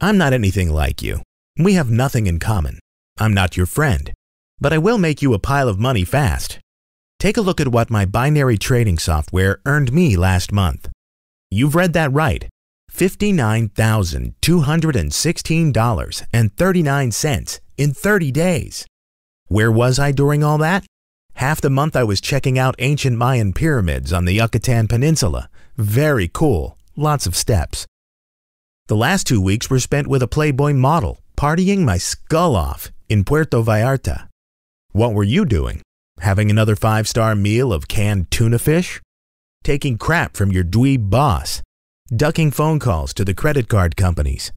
I'm not anything like you. We have nothing in common. I'm not your friend. But I will make you a pile of money fast. Take a look at what my binary trading software earned me last month. You've read that right. $59,216.39 in 30 days. Where was I during all that? Half the month I was checking out ancient Mayan pyramids on the Yucatan Peninsula. Very cool. Lots of steps. The last 2 weeks were spent with a Playboy model, partying my skull off in Puerto Vallarta. What were you doing? Having another 5-star meal of canned tuna fish? Taking crap from your dweeb boss? Ducking phone calls to the credit card companies?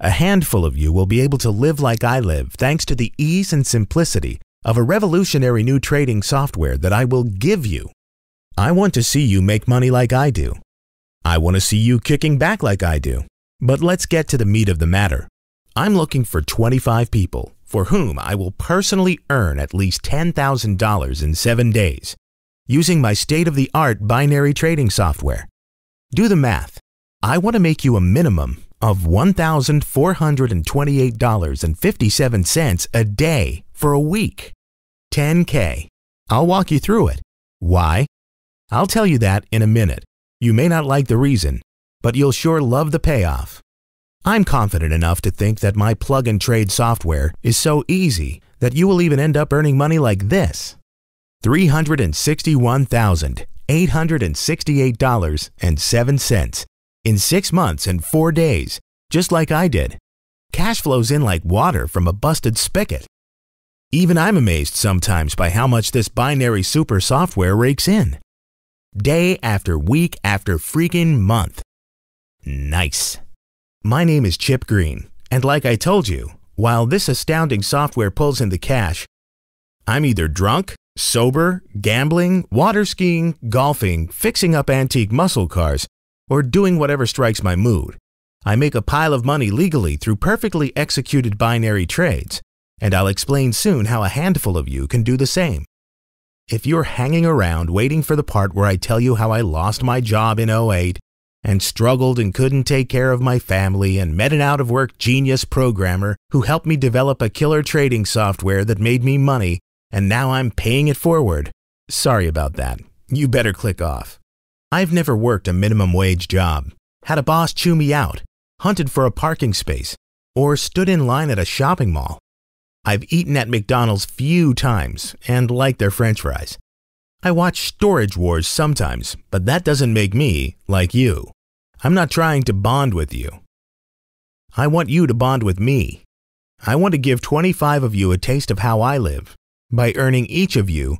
A handful of you will be able to live like I live thanks to the ease and simplicity of a revolutionary new trading software that I will give you. I want to see you make money like I do. I want to see you kicking back like I do. But let's get to the meat of the matter. I'm looking for 25 people for whom I will personally earn at least $10,000 in 7 days using my state-of-the-art binary trading software. Do the math. I want to make you a minimum of $1,428.57 a day for a week. 10K. I'll walk you through it. Why? I'll tell you that in a minute. You may not like the reason, but you'll sure love the payoff. I'm confident enough to think that my plug-and-trade software is so easy that you will even end up earning money like this. $361,868.07 in 6 months and 4 days, just like I did. Cash flows in like water from a busted spigot. Even I'm amazed sometimes by how much this binary super software rakes in. Day after week after freaking month. Nice. My name is Chip Green, and like I told you, while this astounding software pulls in the cash, I'm either drunk, sober, gambling, water skiing, golfing, fixing up antique muscle cars, or doing whatever strikes my mood. I make a pile of money legally through perfectly executed binary trades, and I'll explain soon how a handful of you can do the same. If you're hanging around waiting for the part where I tell you how I lost my job in 2008 and struggled and couldn't take care of my family and met an out-of-work genius programmer who helped me develop a killer trading software that made me money and now I'm paying it forward, sorry about that. You better click off. I've never worked a minimum wage job, had a boss chew me out, hunted for a parking space, or stood in line at a shopping mall. I've eaten at McDonald's few times and liked their french fries. I watch Storage Wars sometimes, but that doesn't make me like you. I'm not trying to bond with you. I want you to bond with me. I want to give 25 of you a taste of how I live by earning each of you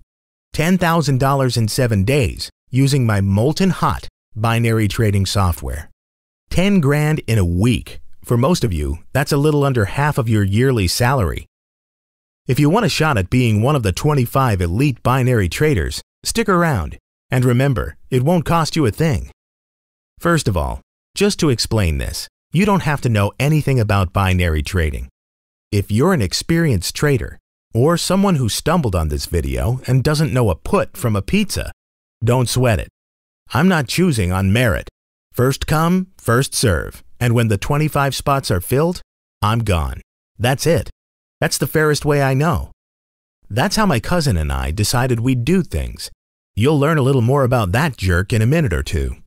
$10,000 in 7 days using my molten hot binary trading software. 10 grand in a week. For most of you, that's a little under half of your yearly salary. If you want a shot at being one of the 25 elite binary traders, stick around, and remember, it won't cost you a thing. First of all, just to explain this, you don't have to know anything about binary trading. If you're an experienced trader, or someone who stumbled on this video and doesn't know a put from a pizza, don't sweat it. I'm not choosing on merit. First come, first serve, and when the 25 spots are filled, I'm gone. That's it. That's the fairest way I know. That's how my cousin and I decided we'd do things. You'll learn a little more about that jerk in a minute or two.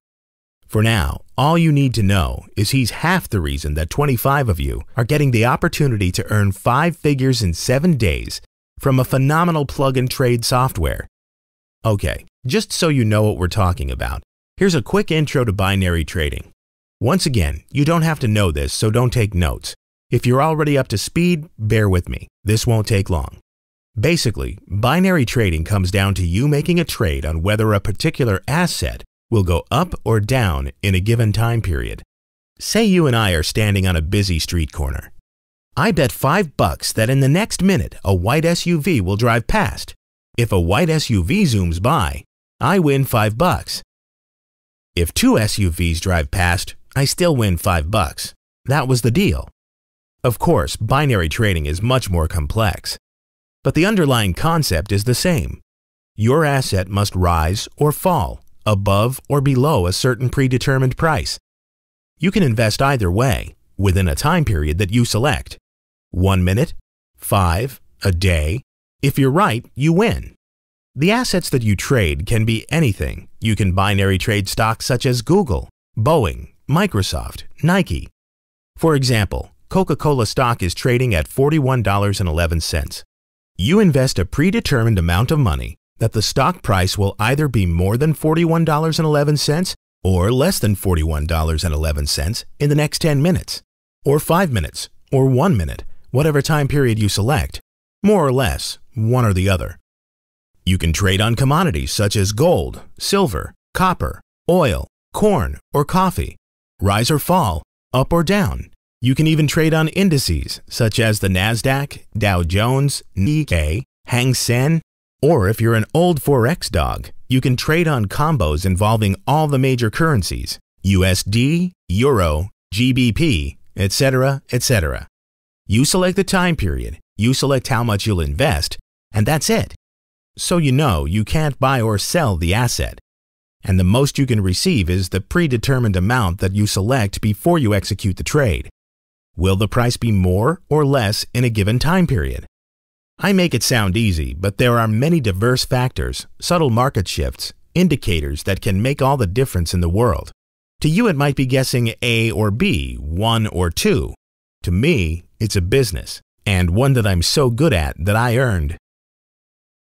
For now, all you need to know is he's half the reason that 25 of you are getting the opportunity to earn 5 figures in 7 days from a phenomenal plug-and-trade software. Okay, just so you know what we're talking about, here's a quick intro to binary trading. Once again, you don't have to know this, so don't take notes. If you're already up to speed, bear with me. This won't take long. Basically, binary trading comes down to you making a trade on whether a particular asset will go up or down in a given time period. Say you and I are standing on a busy street corner. I bet $5 that in the next minute a white SUV will drive past. If a white SUV zooms by, I win $5. If 2 SUVs drive past, I still win $5. That was the deal. Of course, binary trading is much more complex, but the underlying concept is the same. Your asset must rise or fall above or below a certain predetermined price. You can invest either way, within a time period that you select. 1 minute, 5, a day. If you're right, you win. The assets that you trade can be anything. You can binary trade stocks such as Google, Boeing, Microsoft, Nike. For example, Coca-Cola stock is trading at $41.11. You invest a predetermined amount of money that the stock price will either be more than $41.11 or less than $41.11 in the next 10 minutes, or 5 minutes, or 1 minute, whatever time period you select, more or less, one or the other. You can trade on commodities such as gold, silver, copper, oil, corn, or coffee, rise or fall, up or down. You can even trade on indices such as the Nasdaq, Dow Jones, Nikkei, Hang Seng, or if you're an old Forex dog, you can trade on combos involving all the major currencies, USD, Euro, GBP, etc., etc. You select the time period, you select how much you'll invest, and that's it. So you know you can't buy or sell the asset. And the most you can receive is the predetermined amount that you select before you execute the trade. Will the price be more or less in a given time period? I make it sound easy, but there are many diverse factors, subtle market shifts, indicators that can make all the difference in the world. To you it might be guessing A or B, 1 or 2. To me, it's a business, and one that I'm so good at that I earned.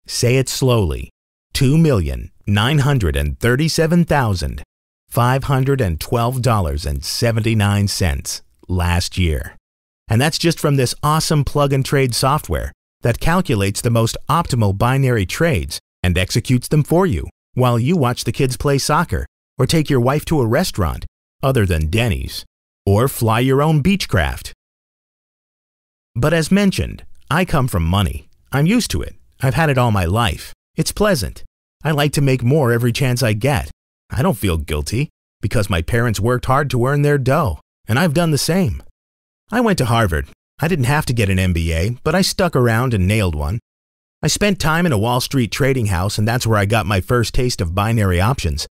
Say it slowly. $2,937,512.79 last year. And that's just from this awesome plug-and-trade software that calculates the most optimal binary trades and executes them for you while you watch the kids play soccer or take your wife to a restaurant other than Denny's or fly your own Beechcraft. But as mentioned, I come from money. I'm used to it. I've had it all my life. It's pleasant. I like to make more every chance I get. I don't feel guilty because my parents worked hard to earn their dough, and I've done the same. I went to Harvard. I didn't have to get an MBA, but I stuck around and nailed one. I spent time in a Wall Street trading house, and that's where I got my first taste of binary options.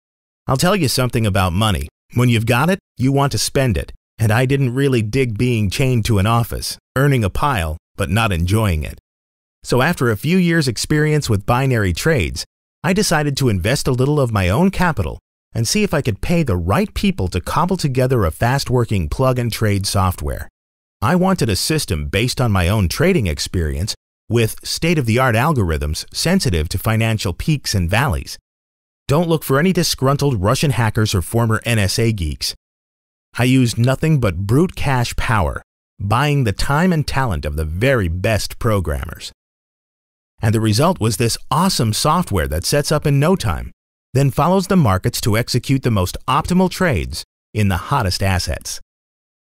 I'll tell you something about money. When you've got it, you want to spend it, and I didn't really dig being chained to an office, earning a pile, but not enjoying it. So after a few years' experience with binary trades, I decided to invest a little of my own capital and see if I could pay the right people to cobble together a fast-working plug-and-trade software. I wanted a system based on my own trading experience with state-of-the-art algorithms sensitive to financial peaks and valleys. Don't look for any disgruntled Russian hackers or former NSA geeks. I used nothing but brute cash power, buying the time and talent of the very best programmers. And the result was this awesome software that sets up in no time, then follows the markets to execute the most optimal trades in the hottest assets.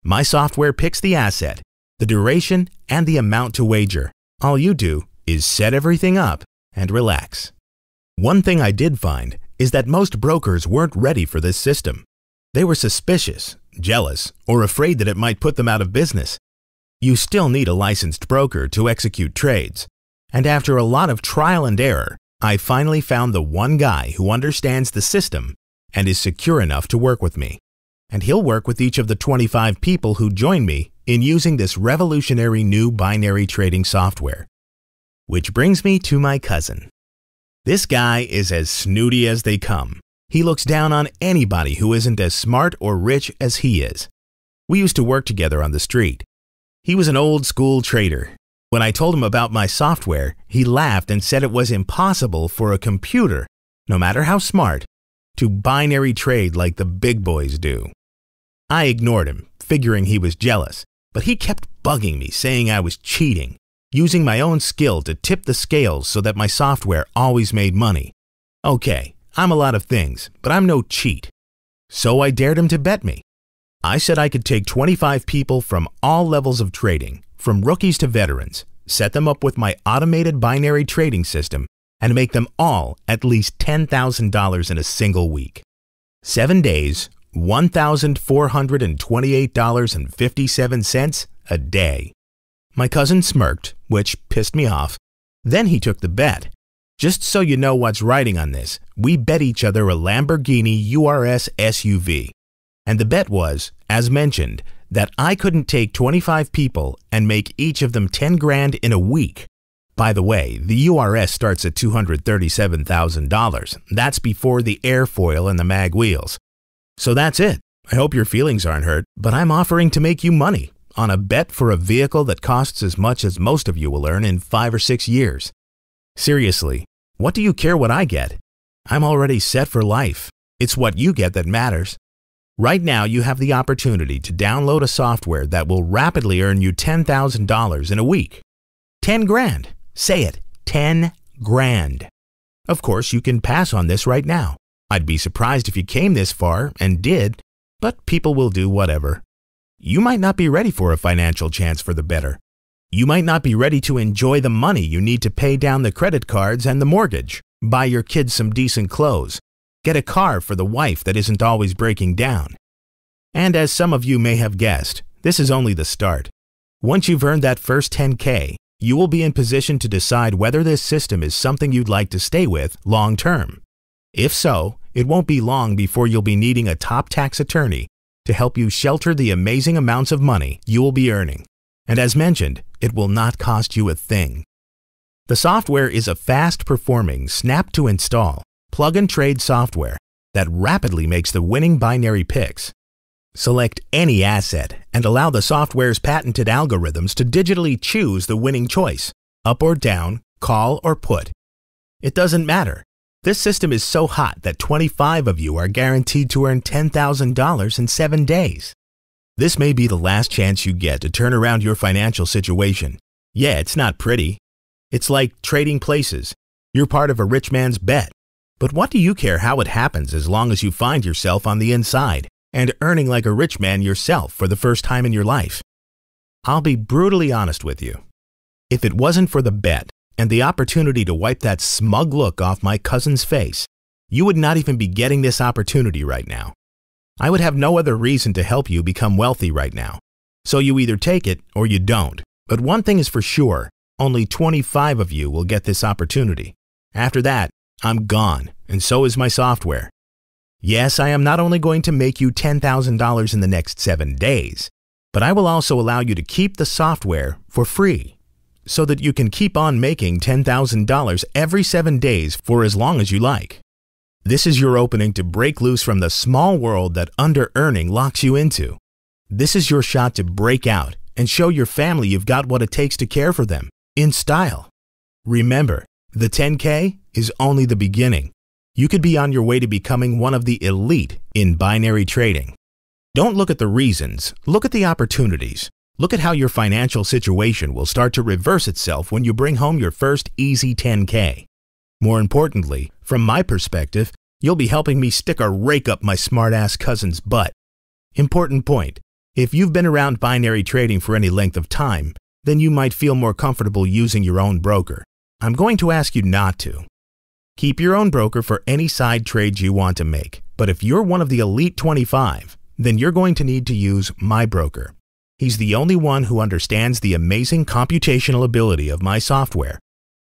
My software picks the asset, the duration, and the amount to wager. All you do is set everything up and relax. One thing I did find is that most brokers weren't ready for this system. They were suspicious, jealous, or afraid that it might put them out of business. You still need a licensed broker to execute trades. And after a lot of trial and error, I finally found the one guy who understands the system and is secure enough to work with me. And he'll work with each of the 25 people who join me in using this revolutionary new binary trading software. Which brings me to my cousin. This guy is as snooty as they come. He looks down on anybody who isn't as smart or rich as he is. We used to work together on the street. He was an old-school trader. When I told him about my software, he laughed and said it was impossible for a computer, no matter how smart, to binary trade like the big boys do. I ignored him, figuring he was jealous, but he kept bugging me, saying I was cheating, using my own skill to tip the scales so that my software always made money. Okay, I'm a lot of things, but I'm no cheat. So I dared him to bet me. I said I could take 25 people from all levels of trading, from rookies to veterans, set them up with my automated binary trading system, and make them all at least $10,000 in a single week. 7 days, $1,428.57 a day. My cousin smirked, which pissed me off. Then he took the bet. Just so you know what's riding on this, we bet each other a Lamborghini URS SUV. And the bet was, as mentioned, that I couldn't take 25 people and make each of them 10 grand in a week. By the way, the URS starts at $237,000. That's before the airfoil and the mag wheels. So that's it. I hope your feelings aren't hurt, but I'm offering to make you money on a bet for a vehicle that costs as much as most of you will earn in 5 or 6 years. Seriously, what do you care what I get? I'm already set for life. It's what you get that matters. Right now, you have the opportunity to download a software that will rapidly earn you $10,000 in a week. 10 grand. Say it, 10 grand. Of course, you can pass on this right now. I'd be surprised if you came this far and did, but people will do whatever. You might not be ready for a financial chance for the better. You might not be ready to enjoy the money you need to pay down the credit cards and the mortgage, buy your kids some decent clothes, get a car for the wife that isn't always breaking down. And as some of you may have guessed, this is only the start. Once you've earned that first 10K, you will be in position to decide whether this system is something you'd like to stay with long term. If so, it won't be long before you'll be needing a top tax attorney to help you shelter the amazing amounts of money you will be earning. And as mentioned, it will not cost you a thing. The software is a fast-performing, snap-to-install, plug-and-trade software that rapidly makes the winning binary picks. Select any asset and allow the software's patented algorithms to digitally choose the winning choice, up or down, call or put. It doesn't matter. This system is so hot that 25 of you are guaranteed to earn $10,000 in 7 days. This may be the last chance you get to turn around your financial situation. Yeah, it's not pretty. It's like trading places. You're part of a rich man's bet. But what do you care how it happens as long as you find yourself on the inside and earning like a rich man yourself for the first time in your life? I'll be brutally honest with you. If it wasn't for the bet and the opportunity to wipe that smug look off my cousin's face, you would not even be getting this opportunity right now. I would have no other reason to help you become wealthy right now. So you either take it or you don't. But one thing is for sure, only 25 of you will get this opportunity. After that, I'm gone, and so is my software. Yes, I am not only going to make you $10,000 in the next 7 days, but I will also allow you to keep the software for free, so that you can keep on making $10,000 every 7 days for as long as you like. This is your opening to break loose from the small world that under-earning locks you into. This is your shot to break out and show your family you've got what it takes to care for them, in style. Remember, the 10K is only the beginning. You could be on your way to becoming one of the elite in binary trading. Don't look at the reasons, look at the opportunities. Look at how your financial situation will start to reverse itself when you bring home your first easy 10K. More importantly, from my perspective, you'll be helping me stick a rake up my smart-ass cousin's butt. Important point, if you've been around binary trading for any length of time, then you might feel more comfortable using your own broker. I'm going to ask you not to. Keep your own broker for any side trades you want to make, but if you're one of the elite 25, then you're going to need to use my broker. He's the only one who understands the amazing computational ability of my software.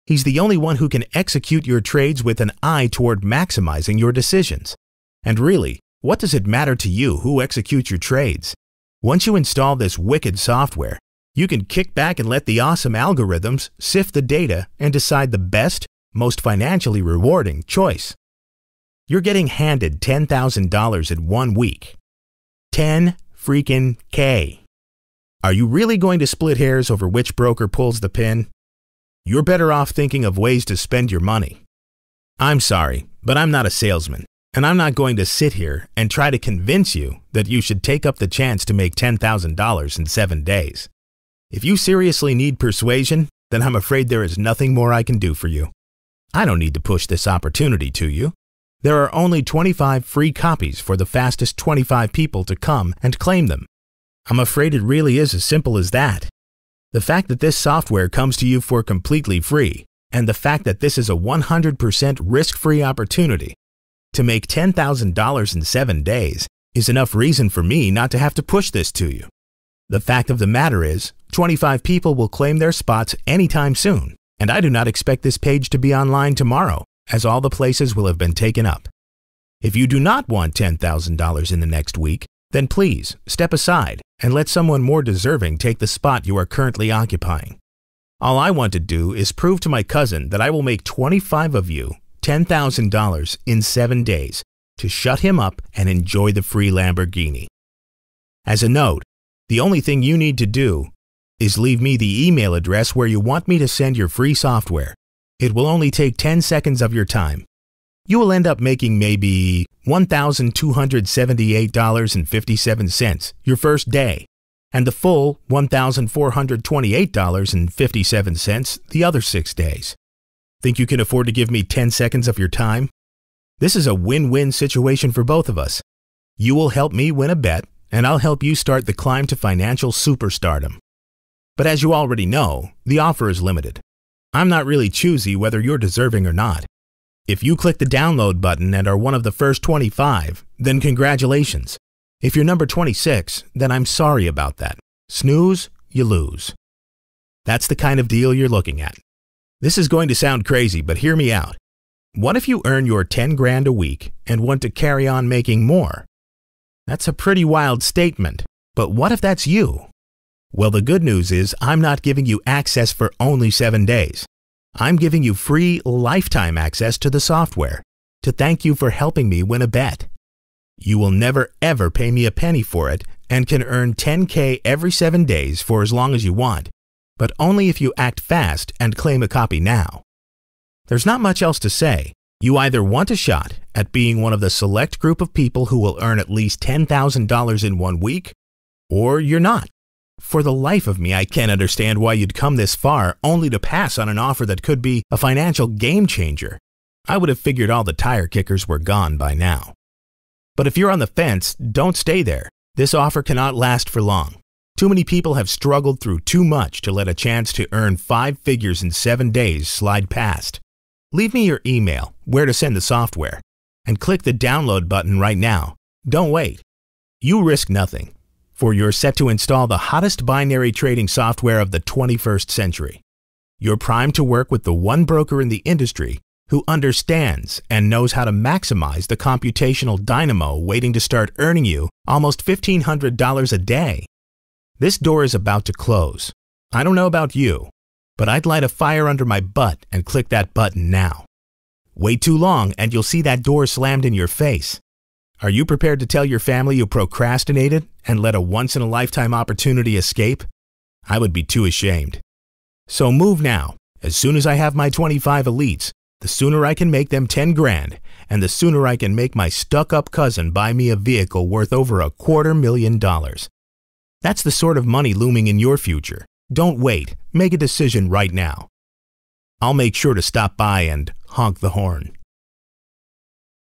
He's the only one who can execute your trades with an eye toward maximizing your decisions. And really, what does it matter to you who executes your trades? Once you install this wicked software, you can kick back and let the awesome algorithms sift the data and decide the best, most financially rewarding choice. You're getting handed $10,000 in 1 week. 10 freaking K. Are you really going to split hairs over which broker pulls the pin? You're better off thinking of ways to spend your money. I'm sorry, but I'm not a salesman, and I'm not going to sit here and try to convince you that you should take up the chance to make $10,000 in 7 days. If you seriously need persuasion, then I'm afraid there is nothing more I can do for you. I don't need to push this opportunity to you. There are only 25 free copies for the fastest 25 people to come and claim them. I'm afraid it really is as simple as that. The fact that this software comes to you for completely free, and the fact that this is a 100% risk-free opportunity to make $10,000 in 7 days is enough reason for me not to have to push this to you. The fact of the matter is, 25 people will claim their spots anytime soon, and I do not expect this page to be online tomorrow, as all the places will have been taken up. If you do not want $10,000 in the next week, then please step aside and let someone more deserving take the spot you are currently occupying. All I want to do is prove to my cousin that I will make 25 of you $10,000 in 7 days to shut him up and enjoy the free Lamborghini. As a note, the only thing you need to do is leave me the email address where you want me to send your free software. It will only take 10 seconds of your time. You will end up making maybe $1,278.57 your first day, and the full $1,428.57 the other 6 days. Think you can afford to give me 10 seconds of your time? This is a win-win situation for both of us. You will help me win a bet, and I'll help you start the climb to financial superstardom. But as you already know, the offer is limited. I'm not really choosy whether you're deserving or not. If you click the download button and are one of the first 25, then congratulations. If you're number 26, then I'm sorry about that. Snooze, you lose. That's the kind of deal you're looking at. This is going to sound crazy, but hear me out. What if you earn your 10 grand a week and want to carry on making more? That's a pretty wild statement, but what if that's you? Well, the good news is I'm not giving you access for only 7 days. I'm giving you free lifetime access to the software to thank you for helping me win a bet. You will never ever pay me a penny for it and can earn $10K every 7 days for as long as you want, but only if you act fast and claim a copy now. There's not much else to say. You either want a shot at being one of the select group of people who will earn at least $10,000 in 1 week, or you're not. For the life of me, I can't understand why you'd come this far only to pass on an offer that could be a financial game changer. I would have figured all the tire kickers were gone by now. But if you're on the fence, don't stay there. This offer cannot last for long. Too many people have struggled through too much to let a chance to earn 5 figures in 7 days slide past. Leave me your email, where to send the software, and click the download button right now. Don't wait. You risk nothing, for you're set to install the hottest binary trading software of the 21st century. You're primed to work with the one broker in the industry who understands and knows how to maximize the computational dynamo waiting to start earning you almost $1,500 a day. This door is about to close. I don't know about you, but I'd light a fire under my butt and click that button now. Wait too long and you'll see that door slammed in your face. Are you prepared to tell your family you procrastinated and let a once-in-a-lifetime opportunity escape? I would be too ashamed. So move now. As soon as I have my 25 elites, the sooner I can make them 10 grand, and the sooner I can make my stuck-up cousin buy me a vehicle worth over $250,000. That's the sort of money looming in your future. Don't wait. Make a decision right now. I'll make sure to stop by and honk the horn.